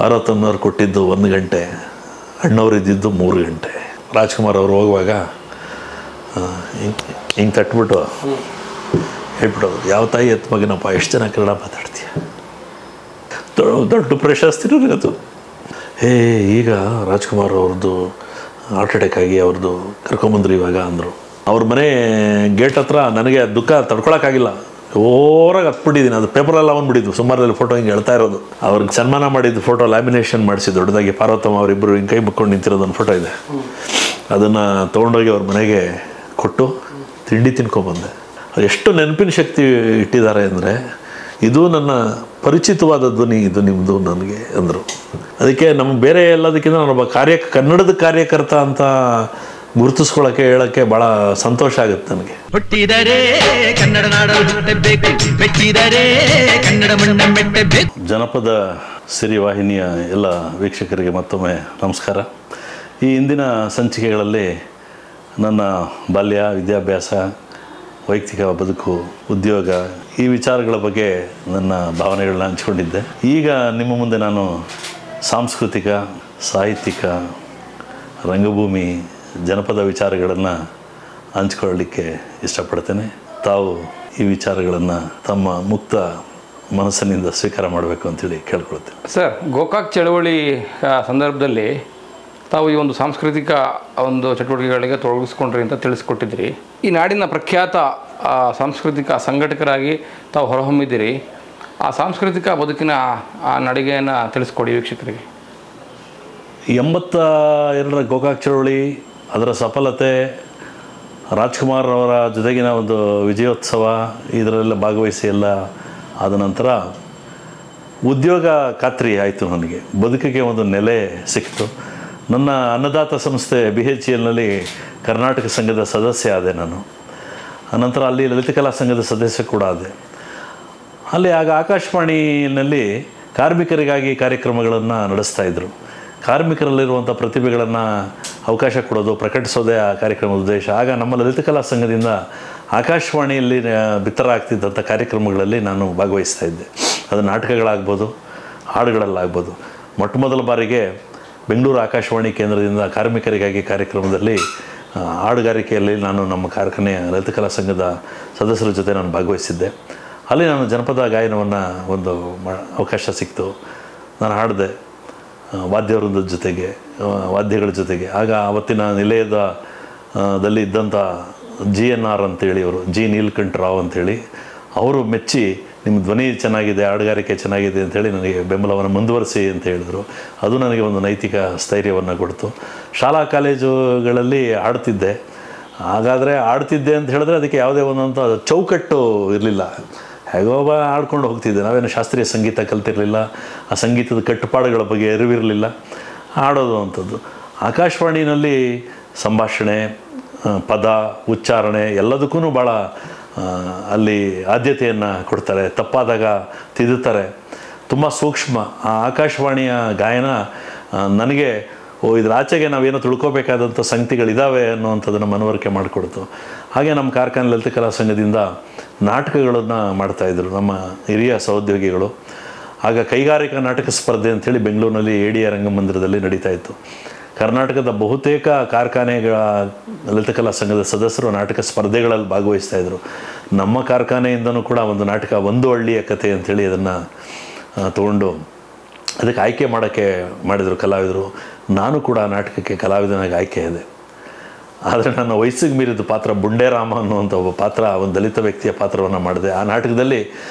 ಪಾರ್ವತಮ್ಮನವ್ರು ಕೊಟ್ಟಿದ್ದು 1 ಗಂಟೆ, ಅಣ್ಣವ್ರು ಇದ್ದಿದ್ದು 3 ಗಂಟೆ. ರಾಜ್ಕುಮಾರ್ ಅವರು ಹೋಗುವಾಗ ಹಿಂಗೆ ತಟ್ಬಿಟ್ಟು ಹೇಳ್ಬಿಟ್ಟೋದು, ಯಾವ ತಾಯಿ ಎತ್ತ ಮಗನಪ್ಪ, ಎಷ್ಟು ಜನ ಕನ್ನಡ ಮಾತಾಡ್ತೀಯ, ದೊಡ್ಡ ಪ್ರಶಸ್ತಿನೂ ಅದು. ಈಗ ರಾಜ್ಕುಮಾರ್ ಅವ್ರದ್ದು ಹಾರ್ಟ್ ಅಟ್ಯಾಕ್ ಆಗಿ ಅವ್ರದ್ದು ಕರ್ಕೊಂಬಂದ್ರು ಇವಾಗ ಅಂದರು. ಅವ್ರ ಮನೆ ಗೇಟ್ ಹತ್ರ ನನಗೆ ದುಃಖ ತಡ್ಕೊಳಕ್ಕಾಗಿಲ್ಲ, ಓರಾಗಿ ಹತ್ಬಿಟ್ಟಿದ್ದೀನಿ. ಅದು ಪೇಪರೆಲ್ಲ ಬಂದ್ಬಿಟ್ಟಿದ್ದು, ಸುಮಾರಲ್ಲಿ ಫೋಟೋ ಹಿಂಗೆ ಹೇಳ್ತಾ ಇರೋದು. ಅವ್ರಿಗೆ ಸನ್ಮಾನ ಮಾಡಿದ್ದು ಫೋಟೋ ಲ್ಯಾಮಿನೇಷನ್ ಮಾಡಿಸಿ ದೊಡ್ಡದಾಗಿ ಪಾರ್ವತಮ್ಮ ಅವರಿಬ್ಬರು ಹಿಂಗೆ ಕೈ ಮುಕ್ಕೊಂಡು ನಿಂತಿರೋದೊಂದು ಫೋಟೋ ಇದೆ. ಅದನ್ನು ತೊಗೊಂಡೋಗಿ ಅವ್ರ ಮನೆಗೆ ಕೊಟ್ಟು ತಿಂಡಿ ತಿನ್ಕೊಂಬಂದೆ. ಎಷ್ಟು ನೆನಪಿನ ಶಕ್ತಿ ಇಟ್ಟಿದ್ದಾರೆ ಅಂದರೆ, ಇದು ನನ್ನ ಪರಿಚಿತವಾದ ಧ್ವನಿ, ಇದು ನಿಮ್ಮದು ನನಗೆ ಅಂದರು. ಅದಕ್ಕೆ ನಮ್ಗೆ ಬೇರೆ ಎಲ್ಲದಕ್ಕಿಂತ ನಾನೊಬ್ಬ ಕನ್ನಡದ ಕಾರ್ಯಕರ್ತ ಅಂತ ಗುರುತಿಸ್ಕೊಳ್ಳೋಕ್ಕೆ ಹೇಳೋಕ್ಕೆ ಭಾಳ ಸಂತೋಷ ಆಗುತ್ತೆ ನನಗೆ. ಜನಪದ ಸಿರಿವಾಹಿನಿಯ ಎಲ್ಲ ವೀಕ್ಷಕರಿಗೆ ಮತ್ತೊಮ್ಮೆ ನಮಸ್ಕಾರ. ಈ ಹಿಂದಿನ ಸಂಚಿಕೆಗಳಲ್ಲಿ ನನ್ನ ಬಾಲ್ಯ, ವಿದ್ಯಾಭ್ಯಾಸ, ವೈಯಕ್ತಿಕ ಬದುಕು, ಉದ್ಯೋಗ, ಈ ವಿಚಾರಗಳ ಬಗ್ಗೆ ನನ್ನ ಭಾವನೆಗಳನ್ನ ಹಂಚ್ಕೊಂಡಿದ್ದೆ. ಈಗ ನಿಮ್ಮ ಮುಂದೆ ನಾನು ಸಾಂಸ್ಕೃತಿಕ, ಸಾಹಿತ್ಯಿಕ, ರಂಗಭೂಮಿ, ಜನಪದ ವಿಚಾರಗಳನ್ನು ಹಂಚ್ಕೊಳ್ಳಲಿಕ್ಕೆ ಇಷ್ಟಪಡ್ತೇನೆ. ತಾವು ಈ ವಿಚಾರಗಳನ್ನು ತಮ್ಮ ಮುಕ್ತ ಮನಸ್ಸಿನಿಂದ ಸ್ವೀಕಾರ ಮಾಡಬೇಕು ಅಂತೇಳಿ ಕೇಳ್ಕೊಳ್ತೇನೆ. ಸರ್, ಗೋಕಾಕ್ ಚಳವಳಿ ಸಂದರ್ಭದಲ್ಲಿ ತಾವು ಈ ಒಂದು ಸಾಂಸ್ಕೃತಿಕ ಒಂದು ಚಟುವಟಿಕೆಗಳಿಗೆ ತೊಡಗಿಸ್ಕೊಂಡ್ರಿ ಅಂತ ತಿಳಿಸ್ಕೊಟ್ಟಿದ್ರಿ. ಈ ನಾಡಿನ ಪ್ರಖ್ಯಾತ ಸಾಂಸ್ಕೃತಿಕ ಸಂಘಟಕರಾಗಿ ತಾವು ಹೊರಹೊಮ್ಮಿದ್ದೀರಿ. ಆ ಸಾಂಸ್ಕೃತಿಕ ಬದುಕಿನ ಆ ನಡಿಗೆಯನ್ನು ತಿಳಿಸ್ಕೊಡಿ ವೀಕ್ಷಕರಿಗೆ. 82ರ ಗೋಕಾಕ್ ಚಳವಳಿ, ಅದರ ಸಫಲತೆ, ರಾಜ್ಕುಮಾರ್ ಅವರ ಜೊತೆಗಿನ ಒಂದು ವಿಜಯೋತ್ಸವ, ಇದರಲ್ಲೆಲ್ಲ ಭಾಗವಹಿಸಿ ಎಲ್ಲ ಆದ ನಂತರ ಉದ್ಯೋಗ ಖಾತ್ರಿ ಆಯಿತು. ನನಗೆ ಬದುಕಿಗೆ ಒಂದು ನೆಲೆ ಸಿಕ್ತು. ನನ್ನ ಅನ್ನದಾತ ಸಂಸ್ಥೆ BHELನಲ್ಲಿ ಕರ್ನಾಟಕ ಸಂಘದ ಸದಸ್ಯ ಆದೆ ನಾನು. ಅನಂತರ ಅಲ್ಲಿ ಲಲಿತಕಲಾ ಸಂಘದ ಸದಸ್ಯ ಕೂಡ ಆದೆ. ಅಲ್ಲಿ ಆಗ ಆಕಾಶವಾಣಿಯಲ್ಲಿ ಕಾರ್ಮಿಕರಿಗಾಗಿ ಕಾರ್ಯಕ್ರಮಗಳನ್ನು ನಡೆಸ್ತಾಯಿದ್ರು. ಕಾರ್ಮಿಕರಲ್ಲಿರುವಂಥ ಪ್ರತಿಭೆಗಳನ್ನು ಅವಕಾಶ ಕೊಡೋದು, ಪ್ರಕಟಿಸೋದೇ ಆ ಕಾರ್ಯಕ್ರಮದ ಉದ್ದೇಶ. ಆಗ ನಮ್ಮ ಲಲಿತಕಲಾ ಸಂಘದಿಂದ ಆಕಾಶವಾಣಿಯಲ್ಲಿ ಬಿತ್ತರ ಆಗ್ತಿದ್ದಂಥ ಕಾರ್ಯಕ್ರಮಗಳಲ್ಲಿ ನಾನು ಭಾಗವಹಿಸ್ತಾ ಇದ್ದೆ. ಅದು ನಾಟಕಗಳಾಗ್ಬೋದು, ಹಾಡುಗಳಲ್ಲಾಗ್ಬೋದು. ಮೊಟ್ಟ ಮೊದಲ ಬಾರಿಗೆ ಬೆಂಗಳೂರು ಆಕಾಶವಾಣಿ ಕೇಂದ್ರದಿಂದ ಕಾರ್ಮಿಕರಿಗಾಗಿ ಕಾರ್ಯಕ್ರಮದಲ್ಲಿ ಹಾಡುಗಾರಿಕೆಯಲ್ಲಿ ನಾನು ನಮ್ಮ ಕಾರ್ಖಾನೆಯ ಲಲಿತಕಲಾ ಸಂಘದ ಸದಸ್ಯರ ಜೊತೆ ನಾನು ಭಾಗವಹಿಸಿದ್ದೆ. ಅಲ್ಲಿ ನಾನು ಜನಪದ ಗಾಯನವನ್ನು ಒಂದು ಅವಕಾಶ ಸಿಕ್ತು. ನಾನು ಹಾಡಿದೆ ವಾದ್ಯವೃಂದದ ಜೊತೆಗೆ, ವಾದ್ಯಗಳ ಜೊತೆಗೆ. ಆಗ ಆವತ್ತಿನ ನಿಲಯದ ದಲ್ಲಿ ಇದ್ದಂಥ GNR ಅಂತೇಳಿ, ಅವರು G ನೀಲಕಂಠರಾವ್ ಅಂಥೇಳಿ, ಅವರು ಮೆಚ್ಚಿ ನಿಮ್ಮ ಧ್ವನಿ ಚೆನ್ನಾಗಿದೆ, ಹಾಡುಗಾರಿಕೆ ಚೆನ್ನಾಗಿದೆ ಅಂಥೇಳಿ ನನಗೆ ಬೆಂಬಲವನ್ನು ಮುಂದುವರಿಸಿ ಅಂತ ಹೇಳಿದರು. ಅದು ನನಗೆ ಒಂದು ನೈತಿಕ ಸ್ಥೈರ್ಯವನ್ನು ಕೊಡ್ತು. ಶಾಲಾ ಕಾಲೇಜುಗಳಲ್ಲಿ ಆಡ್ತಿದ್ದೆ. ಹಾಗಾದರೆ ಆಡ್ತಿದ್ದೆ ಅಂತ ಹೇಳಿದ್ರೆ ಅದಕ್ಕೆ ಯಾವುದೇ ಒಂದಂಥ ಚೌಕಟ್ಟು ಇರಲಿಲ್ಲ. ಹೇಗೋ ಆಡ್ಕೊಂಡು ಹೋಗ್ತಿದ್ದೆ. ನಾವೇನು ಶಾಸ್ತ್ರೀಯ ಸಂಗೀತ ಕಲ್ತಿರಲಿಲ್ಲ, ಆ ಸಂಗೀತದ ಕಟ್ಟುಪಾಡುಗಳ ಬಗ್ಗೆ ಅರಿವಿರಲಿಲ್ಲ. ಆಡೋದು ಅಂಥದ್ದು. ಆಕಾಶವಾಣಿನಲ್ಲಿ ಸಂಭಾಷಣೆ, ಪದ, ಉಚ್ಚಾರಣೆ ಎಲ್ಲದಕ್ಕೂ ಭಾಳ ಅಲ್ಲಿ ಆದ್ಯತೆಯನ್ನು ಕೊಡ್ತಾರೆ. ತಪ್ಪಾದಾಗ ತಿದ್ದುತ್ತಾರೆ. ತುಂಬ ಸೂಕ್ಷ್ಮ. ಆ ಆಕಾಶವಾಣಿಯ ಗಾಯನ ನನಗೆ ಇದ್ರ ಆಚೆಗೆ ನಾವೇನೋ ತಿಳ್ಕೊಬೇಕಾದಂಥ ಸಂಗತಿಗಳಿದ್ದಾವೆ ಅನ್ನುವಂಥದ್ದನ್ನು ಮನವರಿಕೆ ಮಾಡಿಕೊಡ್ತು. ಹಾಗೆ ನಮ್ಮ ಕಾರ್ಖಾನೆ ಲಲಿತಕಲಾ ಸಂಘದಿಂದ ನಾಟಕಗಳನ್ನು ಮಾಡ್ತಾಯಿದ್ರು ನಮ್ಮ ಹಿರಿಯ ಸಹೋದ್ಯೋಗಿಗಳು. ಆಗ ಕೈಗಾರಿಕಾ ನಾಟಕ ಸ್ಪರ್ಧೆ ಅಂಥೇಳಿ ಬೆಂಗಳೂರಿನಲ್ಲಿ ADR ರಂಗಮಂದಿರದಲ್ಲಿ ನಡೀತಾಯಿತ್ತು. ಕರ್ನಾಟಕದ ಬಹುತೇಕ ಕಾರ್ಖಾನೆಗಳ ಲಲಿತಕಲಾ ಸಂಘದ ಸದಸ್ಯರು ನಾಟಕ ಸ್ಪರ್ಧೆಗಳಲ್ಲಿ ಭಾಗವಹಿಸ್ತಾಯಿದ್ರು. ನಮ್ಮ ಕಾರ್ಖಾನೆಯಿಂದನೂ ಕೂಡ ಒಂದು ನಾಟಕ, ಒಂದು ಹಳ್ಳಿಯ ಕಥೆ ಅಂಥೇಳಿ ಅದನ್ನು ತೊಗೊಂಡು ಅದಕ್ಕೆ ಆಯ್ಕೆ ಮಾಡಿದರು ಕಲಾವಿದರು. ನಾನು ಕೂಡ ನಾಟಕಕ್ಕೆ ಕಲಾವಿದನಾಗಿ ಆಯ್ಕೆ ಇದೆ. ಆದರೆ ನನ್ನ ವಯಸ್ಸಿಗೆ ಮೀರಿದ ಪಾತ್ರ ಬುಂಡೇರಾಮ ಅನ್ನುವಂಥ ಒಬ್ಬ ಪಾತ್ರ, ಒಂದು ದಲಿತ ವ್ಯಕ್ತಿಯ ಪಾತ್ರವನ್ನು ಮಾಡಿದೆ. ಆ ನಾಟಕದಲ್ಲಿ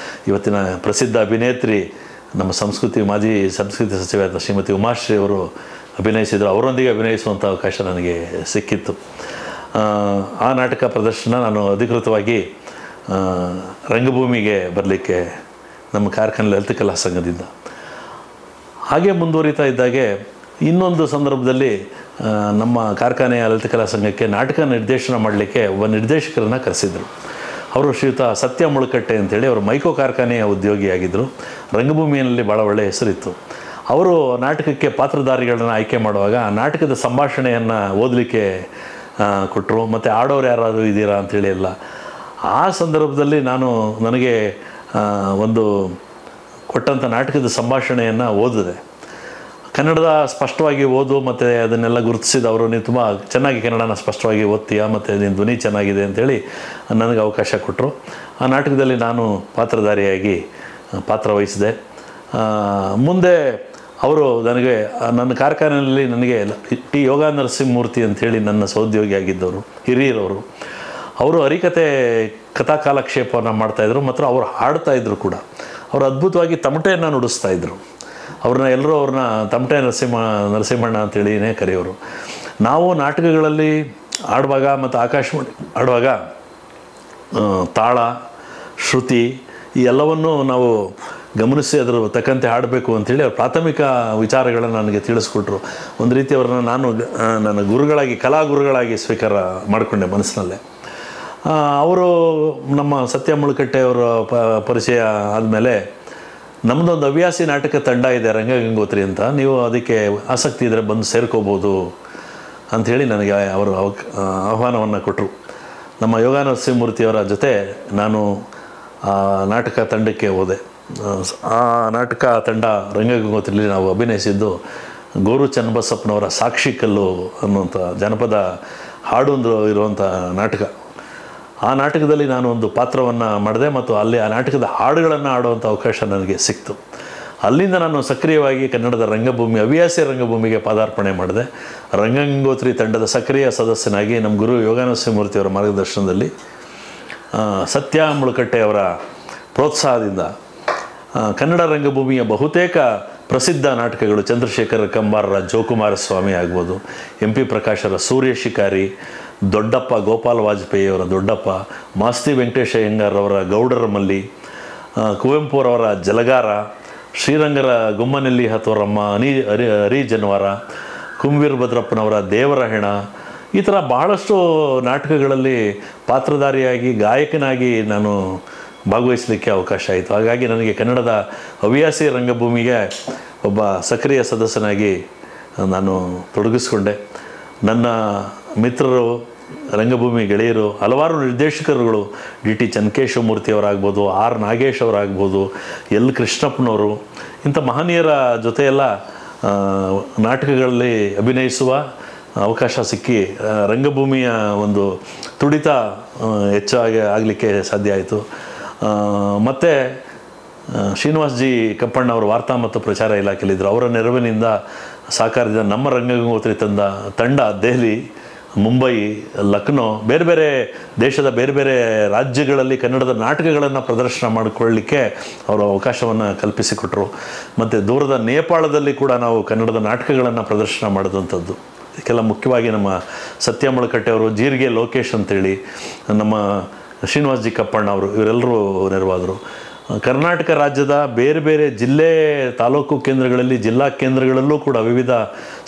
ಇವತ್ತಿನ ಪ್ರಸಿದ್ಧ ಅಭಿನೇತ್ರಿ, ನಮ್ಮ ಮಾಜಿ ಸಂಸ್ಕೃತಿ ಸಚಿವರಾದ ಶ್ರೀಮತಿ ಉಮಾಶ್ರೀ ಅವರು ಅಭಿನಯಿಸಿದರು. ಅವರೊಂದಿಗೆ ಅಭಿನಯಿಸುವಂಥ ಅವಕಾಶ ನನಗೆ ಸಿಕ್ಕಿತ್ತು. ಆ ನಾಟಕ ಪ್ರದರ್ಶನ ನಾನು ಅಧಿಕೃತವಾಗಿ ರಂಗಭೂಮಿಗೆ ಬರಲಿಕ್ಕೆ ನಮ್ಮ ಕಾರ್ಖಾನೆ ಲಲಿತಕಲಾ ಸಂಘದಿಂದ. ಹಾಗೆ ಮುಂದುವರಿತಾ ಇದ್ದಾಗೆ ಇನ್ನೊಂದು ಸಂದರ್ಭದಲ್ಲಿ ನಮ್ಮ ಕಾರ್ಖಾನೆಯ ಲಲಿತಕಲಾ ಸಂಘಕ್ಕೆ ನಾಟಕ ನಿರ್ದೇಶನ ಮಾಡಲಿಕ್ಕೆ ಒಬ್ಬ ನಿರ್ದೇಶಕರನ್ನು ಕರೆಸಿದರು. ಅವರು ಶ್ರೀಯುತ ಸತ್ಯ ಮುಳುಕಟ್ಟೆ ಅಂತೇಳಿ, ಅವರು ಮೈಕೋ ಕಾರ್ಖಾನೆಯ ಉದ್ಯೋಗಿಯಾಗಿದ್ದರು. ರಂಗಭೂಮಿಯಲ್ಲಿ ಭಾಳ ಒಳ್ಳೆಯ ಹೆಸರಿತ್ತು. ಅವರು ನಾಟಕಕ್ಕೆ ಪಾತ್ರಧಾರಿಗಳನ್ನು ಆಯ್ಕೆ ಮಾಡುವಾಗ ನಾಟಕದ ಸಂಭಾಷಣೆಯನ್ನು ಓದಲಿಕ್ಕೆ ಕೊಟ್ಟರು. ಮತ್ತು ಆಡೋರು ಯಾರಾದರೂ ಇದ್ದೀರಾ ಅಂಥೇಳಿ ಎಲ್ಲ. ಆ ಸಂದರ್ಭದಲ್ಲಿ ನನಗೆ ಒಂದು ಕೊಟ್ಟಂಥ ನಾಟಕದ ಸಂಭಾಷಣೆಯನ್ನು ಓದಿದೆ. ಕನ್ನಡದ ಸ್ಪಷ್ಟವಾಗಿ ಓದು ಮತ್ತು ಅದನ್ನೆಲ್ಲ ಗುರುತಿಸಿದವರು, ನೀವು ತುಂಬ ಚೆನ್ನಾಗಿ ಕನ್ನಡನ ಸ್ಪಷ್ಟವಾಗಿ ಓದ್ತೀಯಾ ಮತ್ತು ನಿನ್ನ ಧ್ವನಿ ಚೆನ್ನಾಗಿದೆ ಅಂತೇಳಿ ನನಗೆ ಅವಕಾಶ ಕೊಟ್ಟರು. ಆ ನಾಟಕದಲ್ಲಿ ನಾನು ಪಾತ್ರಧಾರಿಯಾಗಿ ಪಾತ್ರ ವಹಿಸಿದೆ. ಮುಂದೆ ಅವರು ನನಗೆ ನನ್ನ ಕಾರ್ಖಾನೆಯಲ್ಲಿ ನನಗೆ ಟಿ ಯೋಗ ನರಸಿಂಹಮೂರ್ತಿ ಅಂಥೇಳಿ ನನ್ನ ಸಹೋದ್ಯೋಗಿಯಾಗಿದ್ದವರು, ಹಿರಿಯರವರು. ಅವರು ಹರಿಕತೆ ಕಥಾ ಕಾಲಕ್ಷೇಪವನ್ನು ಮಾಡ್ತಾಯಿದ್ರು ಮತ್ತು ಅವರು ಹಾಡ್ತಾಯಿದ್ರು ಕೂಡ. ಅವರು ಅದ್ಭುತವಾಗಿ ತಮಟೆಯನ್ನು ನುಡಿಸ್ತಾಯಿದ್ರು. ಅವ್ರನ್ನ ತಮಟೆ ನರಸಿಂಹಣ್ಣ ಅಂತೇಳಿನೇ ಕರೆಯೋರು. ನಾವು ನಾಟಕಗಳಲ್ಲಿ ಆಡುವಾಗ ಮತ್ತು ಆಕಾಶವಾಣಿ ಆಡುವಾಗ ತಾಳ, ಶ್ರುತಿ ಈ ಎಲ್ಲವನ್ನೂ ನಾವು ಗಮನಿಸಿ ಅದರ ತಕ್ಕಂತೆ ಹಾಡಬೇಕು ಅಂಥೇಳಿ ಅವ್ರ ಪ್ರಾಥಮಿಕ ವಿಚಾರಗಳನ್ನು ನನಗೆ ತಿಳಿಸ್ಕೊಟ್ರು. ಒಂದು ರೀತಿ ಅವ್ರನ್ನ ನಾನು ನನ್ನ ಗುರುಗಳಾಗಿ, ಕಲಾಗುರುಗಳಾಗಿ ಸ್ವೀಕಾರ ಮಾಡಿಕೊಂಡೆ ಮನಸ್ಸಿನಲ್ಲೇ. ಅವರು ನಮ್ಮ ಸತ್ಯ ಮುಳುಕಟ್ಟೆ ಅವರ ಪರಿಚಯ ಆದಮೇಲೆ ನಮ್ಮದೊಂದು ಹವ್ಯಾಸಿ ನಾಟಕ ತಂಡ ಇದೆ ರಂಗಗಂಗೋತ್ರಿ ಅಂತ, ನೀವು ಅದಕ್ಕೆ ಆಸಕ್ತಿ ಇದ್ದರೆ ಬಂದು ಸೇರ್ಕೋಬೋದು ಅಂಥೇಳಿ ನನಗೆ ಅವರು ಆಹ್ವಾನವನ್ನು ಕೊಟ್ಟರು. ನಮ್ಮ ಯೋಗ ನರಸಿಂಹಮೂರ್ತಿಯವರ ಜೊತೆ ನಾನು ಆ ನಾಟಕ ತಂಡಕ್ಕೆ ಹೋದೆ. ಆ ನಾಟಕ ತಂಡ ರಂಗಗಂಗೋತ್ರಿಯಲ್ಲಿ ನಾವು ಅಭಿನಯಿಸಿದ್ದು ಗೋರು ಚನ್ನಬಸಪ್ಪನವರ ಸಾಕ್ಷಿ ಕಲ್ಲು ಅನ್ನುವಂಥ ಜನಪದ ಹಾಡೊಂದು ಇರುವಂಥ ನಾಟಕ. ಆ ನಾಟಕದಲ್ಲಿ ನಾನು ಒಂದು ಪಾತ್ರವನ್ನು ಮಾಡಿದೆ ಮತ್ತು ಅಲ್ಲಿ ಆ ನಾಟಕದ ಹಾಡುಗಳನ್ನು ಆಡುವಂಥ ಅವಕಾಶ ನನಗೆ ಸಿಕ್ತು. ಅಲ್ಲಿಂದ ನಾನು ಸಕ್ರಿಯವಾಗಿ ಕನ್ನಡದ ರಂಗಭೂಮಿ, ಹವ್ಯಾಸಿ ರಂಗಭೂಮಿಗೆ ಪಾದಾರ್ಪಣೆ ಮಾಡಿದೆ. ರಂಗಗಂಗೋತ್ರಿ ತಂಡದ ಸಕ್ರಿಯ ಸದಸ್ಯನಾಗಿ ನಮ್ಮ ಗುರು ಯೋಗ ನರಸಿಂಹಮೂರ್ತಿಯವರ ಮಾರ್ಗದರ್ಶನದಲ್ಲಿ, ಸತ್ಯ ಮುಳುಕಟ್ಟೆಯವರ ಪ್ರೋತ್ಸಾಹದಿಂದ ಕನ್ನಡ ರಂಗಭೂಮಿಯ ಬಹುತೇಕ ಪ್ರಸಿದ್ಧ ನಾಟಕಗಳು, ಚಂದ್ರಶೇಖರ ಕಂಬಾರರ ಜೋಕುಮಾರಸ್ವಾಮಿ ಆಗ್ಬೋದು, MP ಪ್ರಕಾಶರ ಸೂರ್ಯ ಶಿಕಾರಿ, ದೊಡ್ಡಪ್ಪ ಗೋಪಾಲ ವಾಜಪೇಯಿಯವರ ದೊಡ್ಡಪ್ಪ, ಮಾಸ್ತಿ ವೆಂಕಟೇಶ ಅಯ್ಯಂಗಾರವರ ಗೌಡರ ಮಲ್ಲಿ, ಕುವೆಂಪುರವರ ಜಲಗಾರ, ಶ್ರೀರಂಗರ ಗುಮ್ಮನೆಲ್ಲಿ ಹತೋರಮ್ಮ, ಹರಿ ಜನವಾರ, ಕುಂವೀರಭದ್ರಪ್ಪನವರ ದೇವರ ಹೆಣ, ಈ ಥರ ಬಹಳಷ್ಟು ನಾಟಕಗಳಲ್ಲಿ ಪಾತ್ರಧಾರಿಯಾಗಿ ಗಾಯಕನಾಗಿ ನಾನು ಭಾಗವಹಿಸಲಿಕ್ಕೆ ಅವಕಾಶ ಆಯಿತು. ಹಾಗಾಗಿ ನನಗೆ ಕನ್ನಡದ ಹವ್ಯಾಸಿ ರಂಗಭೂಮಿಗೆ ಒಬ್ಬ ಸಕ್ರಿಯ ಸದಸ್ಯನಾಗಿ ನಾನು ತೊಡಗಿಸ್ಕೊಂಡೆ. ನನ್ನ ಮಿತ್ರರು, ರಂಗಭೂಮಿ ಗೆಳೆಯರು, ಹಲವಾರು ನಿರ್ದೇಶಕರುಗಳು, DT ಚನ್ನಕೇಶವಮೂರ್ತಿಯವರಾಗ್ಬೋದು, R ನಾಗೇಶ್ ಅವರಾಗ್ಬೋದು, L ಕೃಷ್ಣಪ್ಪನವರು, ಇಂಥ ಮಹನೀಯರ ಜೊತೆಯೆಲ್ಲ ನಾಟಕಗಳಲ್ಲಿ ಅಭಿನಯಿಸುವ ಅವಕಾಶ ಸಿಕ್ಕಿ ರಂಗಭೂಮಿಯ ಒಂದು ತುಡಿತ ಹೆಚ್ಚಾಗಿ ಆಗಲಿಕ್ಕೆ ಸಾಧ್ಯ ಆಯಿತು. ಮತ್ತು ಶ್ರೀನಿವಾಸ್ ಜಿ ಕಪ್ಪಣ್ಣ ಅವರು ವಾರ್ತಾ ಮತ್ತು ಪ್ರಚಾರ ಇಲಾಖೆಯಲ್ಲಿದ್ದರು. ಅವರ ನೆರವಿನಿಂದ ಸಹಕಾರದಿಂದ ನಮ್ಮ ರಂಗಗಂಗೋತ್ರಿ ತಂಡ ದೆಹಲಿ, ಮುಂಬೈ, ಲಕ್ನೋ, ಬೇರೆ ಬೇರೆ ದೇಶದ ಬೇರೆ ಬೇರೆ ರಾಜ್ಯಗಳಲ್ಲಿ ಕನ್ನಡದ ನಾಟಕಗಳನ್ನು ಪ್ರದರ್ಶನ ಮಾಡಿಕೊಳ್ಳಲಿಕ್ಕೆ ಅವರು ಅವಕಾಶವನ್ನು ಕಲ್ಪಿಸಿಕೊಟ್ರು. ಮತ್ತು ದೂರದ ನೇಪಾಳದಲ್ಲಿ ಕೂಡ ನಾವು ಕನ್ನಡದ ನಾಟಕಗಳನ್ನು ಪ್ರದರ್ಶನ ಮಾಡಿದಂಥದ್ದು. ಇದಕ್ಕೆಲ್ಲ ಮುಖ್ಯವಾಗಿ ನಮ್ಮ ಸತ್ಯ ಮುಳುಕಟ್ಟೆಯವರು, ಜೀರಿಗೆ ಲೋಕೇಶ್ ಅಂತೇಳಿ, ನಮ್ಮ ಶ್ರೀನಿವಾಸ್ ಜಿ ಕಪ್ಪಣ್ಣ ಅವರು, ಇವರೆಲ್ಲರೂ ನೆರವಾದರು. ಕರ್ನಾಟಕ ರಾಜ್ಯದ ಬೇರೆ ಬೇರೆ ಜಿಲ್ಲೆ, ತಾಲೂಕು ಕೇಂದ್ರಗಳಲ್ಲಿ, ಜಿಲ್ಲಾ ಕೇಂದ್ರಗಳಲ್ಲೂ ಕೂಡ ವಿವಿಧ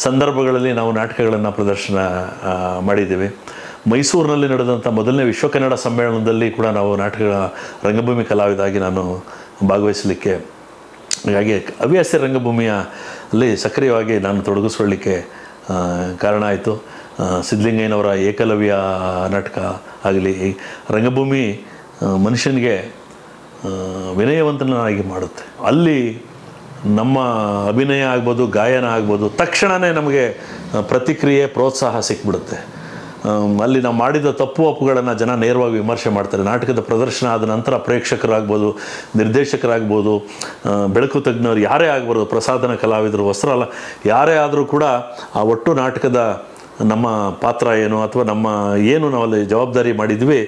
ಸಂದರ್ಭಗಳಲ್ಲಿ ನಾವು ನಾಟಕಗಳನ್ನು ಪ್ರದರ್ಶನ ಮಾಡಿದ್ದೀವಿ. ಮೈಸೂರಿನಲ್ಲಿ ನಡೆದಂಥ ಮೊದಲನೇ ವಿಶ್ವ ಕನ್ನಡ ಸಮ್ಮೇಳನದಲ್ಲಿ ಕೂಡ ನಾವು ರಂಗಭೂಮಿ ಕಲಾವಿದಾಗಿ ನಾನು ಭಾಗವಹಿಸಲಿಕ್ಕೆ, ಹಾಗಾಗಿ ಹವ್ಯಾಸಿ ರಂಗಭೂಮಿಯಲ್ಲಿ ಸಕ್ರಿಯವಾಗಿ ನಾನು ತೊಡಗಿಸ್ಕೊಳ್ಳಿಕ್ಕೆ ಕಾರಣ ಆಯಿತು. ಸಿದ್ಧಲಿಂಗಯ್ಯನವರ ಏಕಲವ್ಯ ನಾಟಕ ಆಗಲಿ, ರಂಗಭೂಮಿ ಮನುಷ್ಯನಿಗೆ ವಿನಯವಂತನಾಗಿ ಮಾಡುತ್ತೆ. ಅಲ್ಲಿ ನಮ್ಮ ಅಭಿನಯ ಆಗ್ಬೋದು, ಗಾಯನ ಆಗ್ಬೋದು, ತಕ್ಷಣವೇ ನಮಗೆ ಪ್ರತಿಕ್ರಿಯೆ, ಪ್ರೋತ್ಸಾಹ ಸಿಕ್ಬಿಡುತ್ತೆ. ಅಲ್ಲಿ ನಾವು ಮಾಡಿದ ತಪ್ಪು ಒಪ್ಪುಗಳನ್ನು ಜನ ನೇರವಾಗಿ ವಿಮರ್ಶೆ ಮಾಡ್ತಾರೆ. ನಾಟಕದ ಪ್ರದರ್ಶನ ಆದ ನಂತರ ಪ್ರೇಕ್ಷಕರಾಗ್ಬೋದು, ನಿರ್ದೇಶಕರಾಗ್ಬೋದು, ಬೆಳಕು ತಜ್ಞರು ಯಾರೇ ಆಗ್ಬೋದು, ಪ್ರಸಾದನ ಕಲಾವಿದರು, ವಸ್ತ್ರಾಲ ಯಾರೇ ಆದರೂ ಕೂಡ ಆ ಒಟ್ಟು ನಾಟಕದ ನಮ್ಮ ಪಾತ್ರ ಏನು ಅಥವಾ ನಮ್ಮ ಏನು ನಾವಲ್ಲಿ ಜವಾಬ್ದಾರಿ ಮಾಡಿದ್ವಿ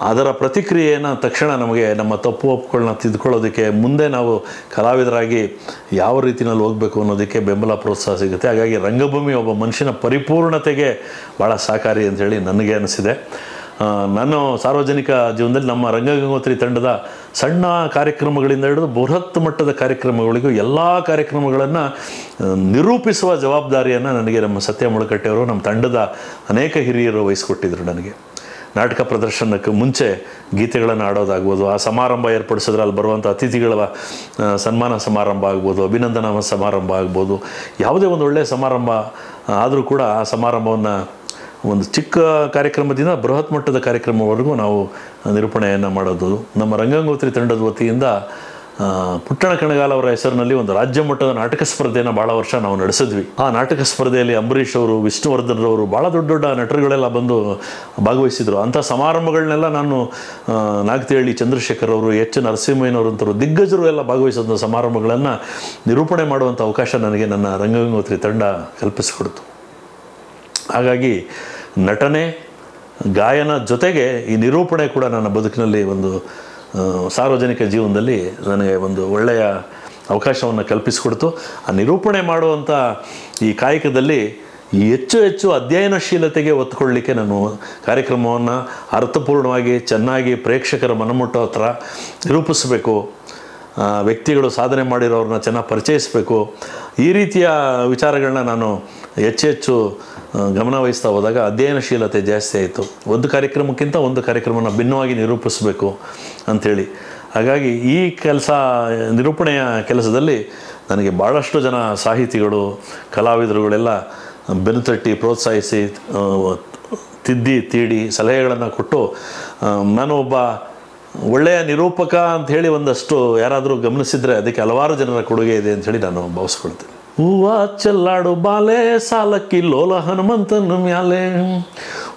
ಅದರ ಪ್ರತಿಕ್ರಿಯೆಯನ್ನು ತಕ್ಷಣ ನಮಗೆ ನಮ್ಮ ತಪ್ಪು ಒಪ್ಪುಗಳನ್ನ ತಿದ್ಕೊಳ್ಳೋದಕ್ಕೆ, ಮುಂದೆ ನಾವು ಕಲಾವಿದರಾಗಿ ಯಾವ ರೀತಿಯಲ್ಲಿ ಹೋಗಬೇಕು ಅನ್ನೋದಕ್ಕೆ ಬೆಂಬಲ, ಪ್ರೋತ್ಸಾಹ ಸಿಗುತ್ತೆ. ಹಾಗಾಗಿ ರಂಗಭೂಮಿ ಒಬ್ಬ ಮನುಷ್ಯನ ಪರಿಪೂರ್ಣತೆಗೆ ಭಾಳ ಸಹಕಾರಿ ಅಂಥೇಳಿ ನನಗೆ ಅನಿಸಿದೆ. ನಾನು ಸಾರ್ವಜನಿಕ ಜೀವನದಲ್ಲಿ ನಮ್ಮ ರಂಗಗಂಗೋತ್ರಿ ತಂಡದ ಸಣ್ಣ ಕಾರ್ಯಕ್ರಮಗಳಿಂದ ಹಿಡಿದು ಬೃಹತ್ ಮಟ್ಟದ ಕಾರ್ಯಕ್ರಮಗಳಿಗೂ ಎಲ್ಲ ಕಾರ್ಯಕ್ರಮಗಳನ್ನು ನಿರೂಪಿಸುವ ಜವಾಬ್ದಾರಿಯನ್ನು ನನಗೆ ನಮ್ಮ ಸತ್ಯ ಮುಳುಕಟ್ಟೆಯವರು, ನಮ್ಮ ತಂಡದ ಅನೇಕ ಹಿರಿಯರು ವಹಿಸ್ಕೊಟ್ಟಿದ್ರು. ನನಗೆ ನಾಟಕ ಪ್ರದರ್ಶನಕ್ಕೆ ಮುಂಚೆ ಗೀತೆಗಳನ್ನು ಆಡೋದಾಗ್ಬೋದು, ಆ ಸಮಾರಂಭ ಏರ್ಪಡಿಸಿದ್ರೆ ಅಲ್ಲಿ ಬರುವಂಥ ಅತಿಥಿಗಳ ಸನ್ಮಾನ ಸಮಾರಂಭ ಆಗ್ಬೋದು, ಅಭಿನಂದನಾ ಸಮಾರಂಭ ಆಗ್ಬೋದು, ಯಾವುದೇ ಒಂದು ಒಳ್ಳೆಯ ಸಮಾರಂಭ ಆದರೂ ಕೂಡ ಆ ಸಮಾರಂಭವನ್ನು ಒಂದು ಚಿಕ್ಕ ಕಾರ್ಯಕ್ರಮದಿಂದ ಬೃಹತ್ ಮಟ್ಟದ ಕಾರ್ಯಕ್ರಮವರೆಗೂ ನಾವು ನಿರೂಪಣೆಯನ್ನು ಮಾಡೋದು. ನಮ್ಮ ರಂಗಗಂಗೋತ್ರಿ ತಂಡದ ವತಿಯಿಂದ ಪುಟ್ಟಣ ಕಣಗಾಲ್ ಅವರ ಹೆಸರಿನಲ್ಲಿ ಒಂದು ರಾಜ್ಯ ಮಟ್ಟದ ನಾಟಕ ಸ್ಪರ್ಧೆಯನ್ನು ಭಾಳ ವರ್ಷ ನಾವು ನಡೆಸಿದ್ವಿ. ಆ ನಾಟಕ ಸ್ಪರ್ಧೆಯಲ್ಲಿ ಅಂಬರೀಷ್ ಅವರು, ವಿಷ್ಣುವರ್ಧನ್ ಅವರು, ಭಾಳ ದೊಡ್ಡ ದೊಡ್ಡ ನಟರುಗಳೆಲ್ಲ ಬಂದು ಭಾಗವಹಿಸಿದರು. ಅಂಥ ಸಮಾರಂಭಗಳನ್ನೆಲ್ಲ ನಾನು ನಾಗತಿಹಳ್ಳಿ ಚಂದ್ರಶೇಖರ್ ಅವರು, ಎಚ್ ನರಸಿಂಹಯ್ಯನವರಂಥವ್ರು ದಿಗ್ಗಜರು ಎಲ್ಲ ಭಾಗವಹಿಸಿದ ಸಮಾರಂಭಗಳನ್ನು ನಿರೂಪಣೆ ಮಾಡುವಂಥ ಅವಕಾಶ ನನಗೆ ನನ್ನ ರಂಗಗಂಗೋತ್ರಿ ತಂಡ ಕಲ್ಪಿಸಿಕೊಡ್ತು. ಹಾಗಾಗಿ ನಟನೆ, ಗಾಯನ ಜೊತೆಗೆ ಈ ನಿರೂಪಣೆ ಕೂಡ ನನ್ನ ಬದುಕಿನಲ್ಲಿ ಒಂದು ಸಾರ್ವಜನಿಕ ಜೀವನದಲ್ಲಿ ನನಗೆ ಒಂದು ಒಳ್ಳೆಯ ಅವಕಾಶವನ್ನು ಕಲ್ಪಿಸಿಕೊಡ್ತು. ಆ ನಿರೂಪಣೆ ಮಾಡುವಂಥ ಈ ಕಾಯಕದಲ್ಲಿ ಹೆಚ್ಚು ಹೆಚ್ಚು ಅಧ್ಯಯನಶೀಲತೆಗೆ ಒತ್ತುಕೊಳ್ಳಲಿಕ್ಕೆ ನಾನು ಕಾರ್ಯಕ್ರಮವನ್ನು ಅರ್ಥಪೂರ್ಣವಾಗಿ ಚೆನ್ನಾಗಿ ಪ್ರೇಕ್ಷಕರ ಮನಮುಟ್ಟೋ ಥರ ನಿರೂಪಿಸಬೇಕು, ವ್ಯಕ್ತಿಗಳು ಸಾಧನೆ ಮಾಡಿರೋರನ್ನ ಚೆನ್ನಾಗಿ ಪರಿಚಯಿಸಬೇಕು. ಈ ರೀತಿಯ ವಿಚಾರಗಳನ್ನ ನಾನು ಹೆಚ್ಚು ಗಮನ ವಹಿಸ್ತಾ ಹೋದಾಗ ಅಧ್ಯಯನಶೀಲತೆ ಜಾಸ್ತಿ ಆಯಿತು. ಒಂದು ಕಾರ್ಯಕ್ರಮಕ್ಕಿಂತ ಒಂದು ಕಾರ್ಯಕ್ರಮನ ಭಿನ್ನವಾಗಿ ನಿರೂಪಿಸಬೇಕು ಅಂಥೇಳಿ. ಹಾಗಾಗಿ ಈ ನಿರೂಪಣೆಯ ಕೆಲಸದಲ್ಲಿ ನನಗೆ ಭಾಳಷ್ಟು ಜನ ಸಾಹಿತಿಗಳು, ಕಲಾವಿದರುಗಳೆಲ್ಲ ಬೆನ್ನುತಟ್ಟಿ ಪ್ರೋತ್ಸಾಹಿಸಿ, ತಿದ್ದಿ ತೀಡಿ ಸಲಹೆಗಳನ್ನು ಕೊಟ್ಟು ನಾನು ಒಬ್ಬ ಒಳ್ಳೆಯ ನಿರೂಪಕ ಅಂಥೇಳಿ ಒಂದಷ್ಟು ಯಾರಾದರೂ ಗಮನಿಸಿದರೆ ಅದಕ್ಕೆ ಹಲವಾರು ಜನರ ಕೊಡುಗೆ ಇದೆ ಅಂಥೇಳಿ ನಾನು ಭಾವಿಸ್ಕೊಳ್ತೇನೆ. ಹೂವ ಚೆಲ್ಲಾಡು ಬಾಲೆ ಸಾಲಕ್ಕಿ ಲೋಲ ಹನುಮಂತನು ಮ್ಯಾಲೆ,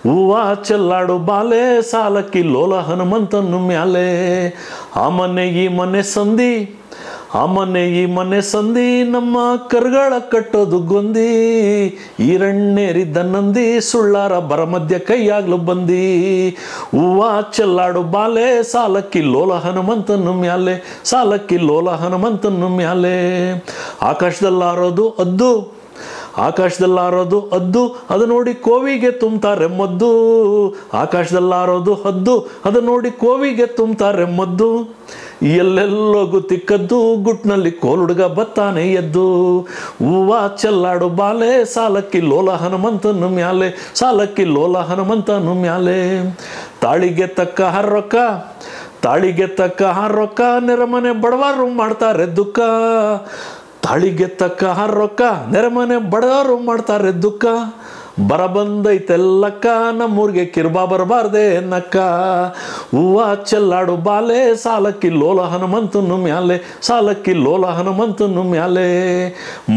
ಹೂವ ಚೆಲ್ಲಾಡು ಬಾಲೆ ಸಾಲಕ್ಕಿ ಲೋಲ ಹನುಮಂತನು ಮ್ಯಾಲೆ, ಆ ಮನೆ ಈ ಮನೆ ಸಂಧಿ, ಆ ಮನೆ ಈ ಮನೆ ಸಂಧಿ, ನಮ್ಮ ಕರ್ಗಳ ಕಟ್ಟೋದು ಗೊಂದಿ, ಈರಣ್ಣೇರಿದ್ದ ನಂದಿ, ಸುಳ್ಳಾರ ಬರ ಮಧ್ಯ ಕೈಯಾಗ್ಲು ಬಂದಿ, ಹೂವ ಚೆಲ್ಲಾಡು ಬಾಲೆ ಸಾಲಕ್ಕಿ ಲೋಲ ಹನುಮಂತನು ಮ್ಯಾಲೆ, ಸಾಲಕ್ಕಿ ಲೋಲ ಹನುಮಂತನು ಮ್ಯಾಲೆ, ಆಕಾಶದಲ್ಲಾರೋದು ಅದ್ದು, ಆಕಾಶದಲ್ಲಾರೋದು ಹದ್ದು, ಅದು ನೋಡಿ ಕೋವಿಗೆ ತುಂಬ್ತಾರೆ ಮದ್ದು, ಆಕಾಶದಲ್ಲಾರೋದು ಹದ್ದು, ಅದು ನೋಡಿ ಕೋವಿಗೆ ತುಂಬ್ತಾರೆ ಮದ್ದು, ಎಲ್ಲೆಲ್ಲೋಗು ತಿಕ್ಕದ್ದು, ಗುಟ್ನಲ್ಲಿ ಕೋಲುಡುಗ ಬತ್ತಾನೆ ಎದ್ದು, ಹೂವ ಚೆಲ್ಲಾಡು ಬಾಲೆ ಸಾಲಕ್ಕಿ ಲೋಲ ಹನುಮಂತನು ಮ್ಯಾಲೆ, ಸಾಲಕ್ಕಿ ಲೋಲ ಹನುಮಂತನು ಮ್ಯಾಲೆ, ತಾಳಿಗೆ ತಕ್ಕ ಹರ್ರೊಕ್ಕ, ತಾಳಿಗೆ ತಕ್ಕ ಹರ್ರೊಕ್ಕ, ನೆರಮನೆ ಬಡವರು ಮಾಡ್ತಾರೆ ದುಃಖ, ತಾಳಿಗೆ ತಕ್ಕ ಹರ್ರೊಕ್ಕ, ನೆರಮನೆ ಬಡವರು ಮಾಡ್ತಾರೆ ದುಃಖ, ಬರ ಬಂದೈತೆಲ್ಲಕ್ಕ, ನಮ್ಮೂರಿಗೆ ಕಿರ್ಬಾ ಬರಬಾರ್ದೆ ನಕ್ಕ, ಹೂವ ಚೆಲ್ಲಾಡು ಬಾಲೆ ಸಾಲಕ್ಕಿ ಲೋಲ ಹನುಮಂತನು ಮ್ಯಾಲೆ, ಸಾಲಕ್ಕಿ ಲೋಲ ಹನುಮಂತನು ಮ್ಯಾಲೆ,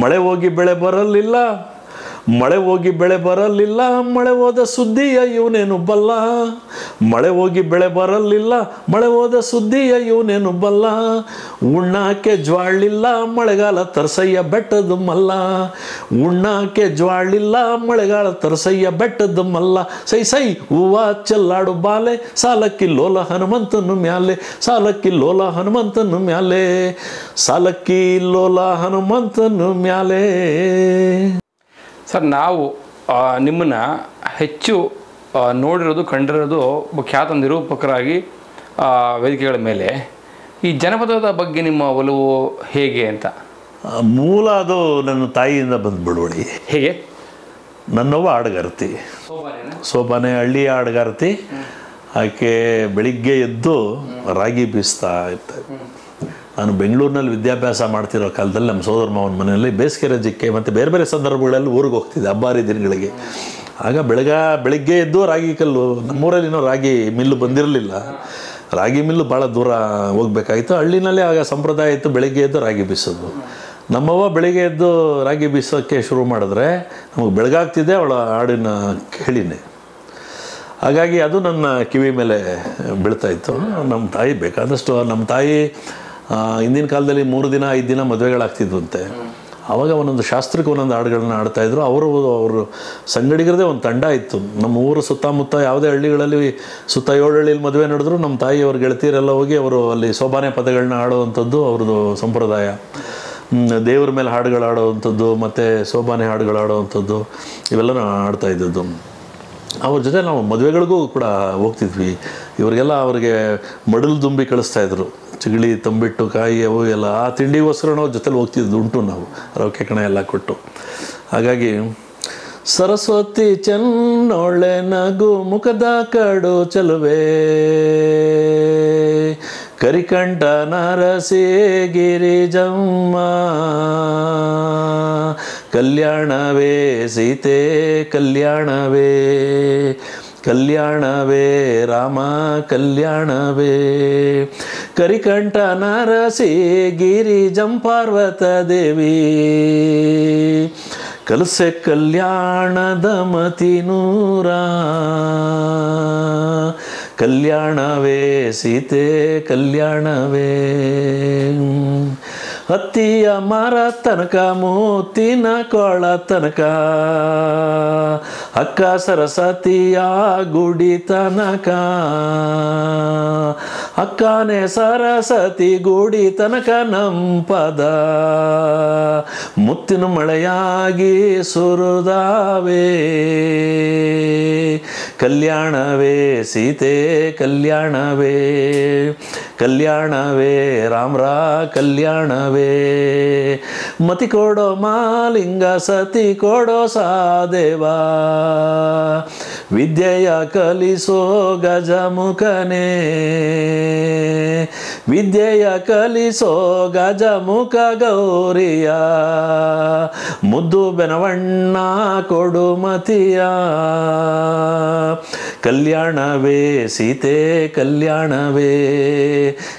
ಮಳೆ ಹೋಗಿ ಬೆಳೆ ಬರಲಿಲ್ಲ, ಮಳೆ ಹೋಗಿ ಬೆಳೆ ಬರಲಿಲ್ಲ, ಮಳೆ ಹೋದ ಸುದ್ದಿಯ ಇವನೇನು ಬಲ್ಲ, ಮಳೆ ಹೋಗಿ ಬೆಳೆ ಬರಲಿಲ್ಲ, ಮಳೆ ಹೋದ ಸುದ್ದಿಯ ಇವನೇನು ಬಲ್ಲ, ಉಣ್ಣಾಕೆ ಜ್ವಾಳಿಲ್ಲ, ಮಳೆಗಾಲ ತರಸಯ್ಯ ಬೆಟ್ಟದ ಮಲ್ಲ, ಉಣ್ಣಾಕೆ ಜ್ವಾಳಿಲ್ಲ, ಮಳೆಗಾಲ ತರಸಯ್ಯ ಬೆಟ್ಟದ ಮಲ್ಲ, ಸೈ ಸೈ ಹೂವ ಚೆಲ್ಲಾಡು ಬಾಲೆ ಸಾಲಕ್ಕಿ ಲೋಲ ಹನುಮಂತನು ಮ್ಯಾಲೆ, ಸಾಲಕ್ಕಿ ಲೋಲ ಹನುಮಂತನು ಮ್ಯಾಲೆ, ಸಾಲಕ್ಕಿ ಲೋಲ ಹನುಮಂತನು ಮ್ಯಾಲೆ. ಸರ್, ನಾವು ನಿಮ್ಮನ್ನು ಹೆಚ್ಚು ನೋಡಿರೋದು, ಕಂಡಿರೋದು ಖ್ಯಾತ ನಿರೂಪಕರಾಗಿ ವೇದಿಕೆಗಳ ಮೇಲೆ. ಈ ಜನಪದದ ಬಗ್ಗೆ ನಿಮ್ಮ ಒಲವು ಹೇಗೆ ಅಂತ? ಮೂಲ ಅದು ನನ್ನ ತಾಯಿಯಿಂದ ಬಂದು ಬಿಡುವಳಿ. ಹೇಗೆ? ನನ್ನವ್ವ ಹಾಡುಗಾರ್ತಿ, ಸೋಬಾನೆ ಹಳ್ಳಿಯ ಹಾಡುಗಾರ್ತಿ. ಆಕೆ ಬೆಳಿಗ್ಗೆ ಎದ್ದು ರಾಗಿ ಬೀಸ್ತಾ ಇರ್ತಾರೆ. ನಾನು ಬೆಂಗಳೂರಿನಲ್ಲಿ ವಿದ್ಯಾಭ್ಯಾಸ ಮಾಡ್ತಿರೋ ಕಾಲದಲ್ಲಿ ನಮ್ಮ ಸೋದರ ಮಾವನ ಮನೆಯಲ್ಲಿ ಬೇಸಿಗೆ ರಜಕ್ಕೆ ಮತ್ತು ಬೇರೆ ಬೇರೆ ಸಂದರ್ಭಗಳಲ್ಲಿ ಊರಿಗೆ ಹೋಗ್ತಿದ್ದೆ ಹಬ್ಬಾರಿ ದಿನಗಳಿಗೆ. ಆಗ ಬೆಳಿಗ್ಗೆ ಎದ್ದು ರಾಗಿ ಕಲ್ಲು, ನಮ್ಮೂರಲ್ಲಿನೋ ರಾಗಿ ಮಿಲ್ಲು ಬಂದಿರಲಿಲ್ಲ, ರಾಗಿ ಮಿಲ್ಲು ಭಾಳ ದೂರ ಹೋಗ್ಬೇಕಾಗಿತ್ತು. ಹಳ್ಳಿನಲ್ಲೇ ಆಗ ಸಂಪ್ರದಾಯ ಇತ್ತು ಬೆಳಿಗ್ಗೆ ಎದ್ದು ರಾಗಿ ಬೀಸೋದು. ನಮ್ಮವ್ವ ಬೆಳಿಗ್ಗೆ ಎದ್ದು ರಾಗಿ ಬೀಸೋಕ್ಕೆ ಶುರು ಮಾಡಿದ್ರೆ ನಮಗೆ ಬೆಳಗಾಗ್ತಿದ್ದೆ ಅವಳ ಹಾಡಿನ ಕೇಳಿನೇ. ಹಾಗಾಗಿ ಅದು ನನ್ನ ಕಿವಿ ಮೇಲೆ ಬೀಳ್ತಾಯಿತ್ತು. ನಮ್ಮ ತಾಯಿ ಬೇಕಾದಷ್ಟು, ನಮ್ಮ ತಾಯಿ ಹಿಂದಿನ ಕಾಲದಲ್ಲಿ 3 ದಿನ 5 ದಿನ ಮದುವೆಗಳಾಗ್ತಿದ್ವಂತೆ. ಆವಾಗ ಒಂದೊಂದು ಶಾಸ್ತ್ರಕ್ಕೆ ಒಂದೊಂದು ಹಾಡುಗಳನ್ನ ಆಡ್ತಾಯಿದ್ರು. ಅವರು ಸಂಗಡಿಗರದೇ ಒಂದು ತಂಡ ಇತ್ತು. ನಮ್ಮ ಊರು ಸುತ್ತಮುತ್ತ ಯಾವುದೇ ಹಳ್ಳಿಗಳಲ್ಲಿ ಸುತ್ತ 7 ಹಳ್ಳಿಲಿ ಮದುವೆ ನಡೆದ್ರು ನಮ್ಮ ತಾಯಿಯವ್ರ ಗೆಳತಿಯರೆಲ್ಲ ಹೋಗಿ ಅವರು ಅಲ್ಲಿ ಸೋಬಾನೆ ಪದಗಳನ್ನ ಆಡೋವಂಥದ್ದು ಅವ್ರದ್ದು ಸಂಪ್ರದಾಯ. ದೇವ್ರ ಮೇಲೆ ಹಾಡುಗಳು ಆಡೋವಂಥದ್ದು ಮತ್ತು ಸೋಬಾನೆ ಹಾಡುಗಳು ಆಡೋವಂಥದ್ದು ಇವೆಲ್ಲ ಆಡ್ತಾ ಇದ್ದದ್ದು. ಅವ್ರ ಜೊತೆ ನಾವು ಮದುವೆಗಳಿಗೂ ಕೂಡ ಹೋಗ್ತಿದ್ವಿ. ಇವರಿಗೆಲ್ಲ ಅವ್ರಿಗೆ ಮಡಲು ದುಂಬಿ ಕಳಿಸ್ತಾಯಿದ್ರು, ಚಿಗಳಿ, ತಂಬಿಟ್ಟು, ಕಾಯಿ ಅವು ಎಲ್ಲ. ಆ ತಿಂಡಿಗೋಸ್ಕರ ನಾವು ಜೊತೆಲಿ ಹೋಗ್ತಿದ್ದು ಉಂಟು ನಾವು, ರೊಕ್ಕೆ ಕಣ ಎಲ್ಲ ಕೊಟ್ಟು. ಹಾಗಾಗಿ ಸರಸ್ವತಿ ಚೆನ್ನೊಳ್ಳೆ ನಗು ಮುಖದ ಕಡು ಚಲುವೆ, ಕರಿಕಂಠ ನರಸಿ ಗಿರಿಜಮ್ಮ, ಕಲ್ಯಾಣವೇ ಸೀತೆ ಕಲ್ಯಾಣವೇ, ಕಲ್ಯಾಣವೇ ರಾಮ ಕಲ್ಯಾಣವೇ, ಕರಿಕಂಠ ನರಸಿ ಗಿರಿಜಂಪಾರ್ವತ ದೇವಿ ಕಲಸೆ ಕಲ್ಯಾಣದ ಮತಿನೂರ ಕಲ್ಯಾಣವೇ ಸೀತೆ ಕಲ್ಯಾಣವೇ ಹತ್ತಿಯ ಮರ ತನಕ ಮೂತಿನ ಕೊಳ ತನಕ ಅಕ್ಕ ಸರಸ್ವತಿಯ ಗುಡಿ ತನಕ ಅಕ್ಕನೇ ಸರಸ್ವತಿ ಗುಡಿ ತನಕ ನಂಪದ ಮುತ್ತಿನ ಮಳೆಯಾಗಿ ಸುರಿದಾವೆ ಕಲ್ಯಾಣವೇ ಸೀತೆ ಕಲ್ಯಾಣವೇ ಕಲ್ಯಾಣವೇ ರಾಮ್ರ ಕಲ್ಯಾಣವೇ ಮತಿ ಕೊಡೋ ಮಾಲಿಂಗ ಸತಿ ಕೊಡೋ ಸಾದೇವ ವಿದ್ಯೆಯ ಕಲಿಸೋ ಗಜಮುಖನೇ ವಿದ್ಯೆಯ ಕಲಿಸೋ ಗಜಮುಖ ಗೌರಿಯ ಮುದ್ದು ಬೆನವಣ್ಣ ಕೊಡು ಮತಿಯ ಕಲ್ಯಾಣವೇ ಸೀತೆ ಕಲ್ಯಾಣವೇ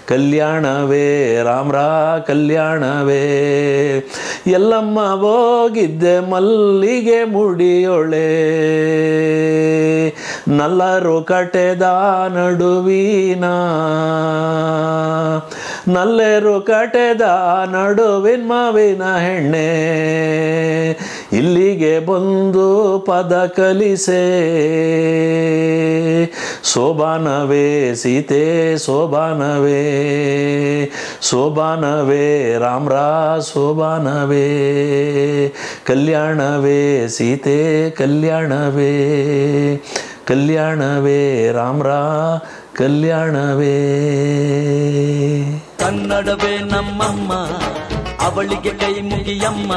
ಕಲ್ಯಾಣವೇ ರಾಮ್ರ ಕಲ್ಯಾಣವೇ ಎಲ್ಲಮ್ಮ ಹೋಗಿದ್ದೆ ಮಲ್ಲಿಗೆ ಮುಡಿಯೊಳೆ ನಲ್ಲರು ಕಟೆದ ನಡುವಿನ ನಲ್ಲೆರು ಕಟೆದ ನಡುವಿನ ಮಾವಿನ ಹೆಣ್ಣೆ ಇಲ್ಲಿಗೆ ಬಂದು ಪದ ಕಲಿಸೆ ಶೋಭಾನವೇ ಸೀತೆ ಶೋಭಾನವೇ ಶೋಭಾನವೇ ರಾಮ್ರ ಶೋಭಾನವೇ ಕಲ್ಯಾಣವೇ ಸೀತೆ ಕಲ್ಯಾಣವೇ ಕಲ್ಯಾಣವೇ ರಾಮ್ರ ಕಲ್ಯಾಣವೇ ಕನ್ನಡವೇ ನಮ್ಮಮ್ಮ ಅವಳಿಗೆ ಕೈ ಮುಗಿಯಮ್ಮ